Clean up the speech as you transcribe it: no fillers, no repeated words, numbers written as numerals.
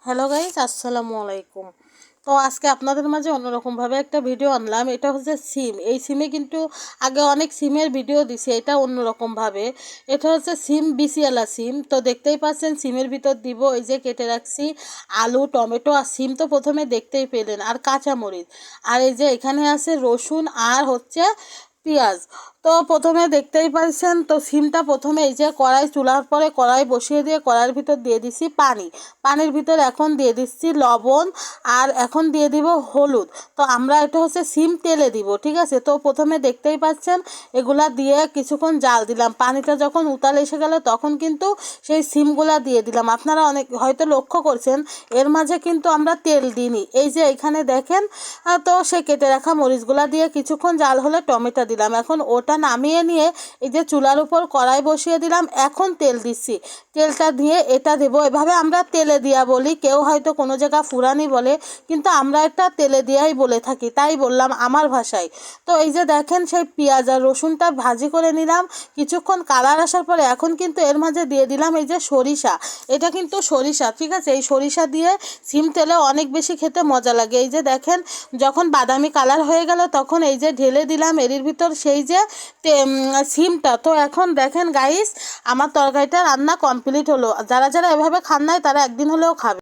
Hello guys, আসসালামু আলাইকুম। তো আজকে আপনাদের মাঝে অন্যরকমভাবে একটা ভিডিও আনলাম। এটা হচ্ছে সিম। এই সিমে কিন্তু আগে অনেক সিমের ভিডিও দিছি, এটা অন্যরকমভাবে। এটা হচ্ছে সিম, বিসিএলা সিম। তো দেখতেই পাচ্ছেন সিমের ভিতর দিব এই যে কেটে রাখছি আলু, টমেটো আর সিম তো প্রথমে দেখতেই পেলেন, আর কাঁচামরিচ। আর এই যে এখানে আছে রসুন আর হচ্ছে পেঁয়াজ। তো প্রথমে দেখতেই পাচ্ছেন, তো সিমটা প্রথমে এই যে কড়াই চুলার পরে কড়াই বসিয়ে দিয়ে কড়াইয়ের ভিতর দিয়ে দিছি পানি। পানির ভিতর এখন দিয়ে দিচ্ছি লবণ, আর এখন দিয়ে দিব হলুদ। তো আমরা এটা হচ্ছে সিম তেলে দিব, ঠিক আছে। তো প্রথমে দেখতেই পাচ্ছেন এগুলা দিয়ে কিছুক্ষণ জাল দিলাম। পানিটা যখন উতাল এসে গেল তখন কিন্তু সেই সিমগুলা দিয়ে দিলাম। আপনারা অনেক হয়তো লক্ষ্য করছেন এর মাঝে কিন্তু আমরা তেল দিইনি। এই যে এখানে দেখেন, তো সে কেটে রাখা মরিচগুলা দিয়ে কিছুক্ষণ জাল হলে টমেটো দিলাম। এখন ওটা নামিয়ে নিয়ে এই যে চুলার উপর কড়াই বসিয়ে দিলাম। এখন তেল দিচ্ছি, তেলটা দিয়ে এটা দেবো। এভাবে আমরা তেলে দিয়া বলি, কেউ হয়তো কোনো জায়গা ফুরানি বলে, কিন্তু আমরা এটা তেলে দিয়াই বলে থাকি, তাই বললাম আমার ভাষায়। তো এই যে দেখেন সেই পেঁয়াজ আর রসুনটা ভাজি করে নিলাম। কিছুক্ষণ কালার আসার পরে এখন কিন্তু এর মাঝে দিয়ে দিলাম এই যে সরিষা। এটা কিন্তু সরিষা, ঠিক আছে। এই সরিষা দিয়ে সিম তেলে অনেক বেশি খেতে মজা লাগে। এই যে দেখেন যখন বাদামি কালার হয়ে গেল তখন এই যে ঢেলে দিলাম এর ভিতর সেই যে সিমটা। তো এখন দেখেন গাইস, আমার তরকারিটা রান্না কমপ্লিট হলো। যারা যারা এভাবে খান নাই তারা একদিন হলেও খাবে।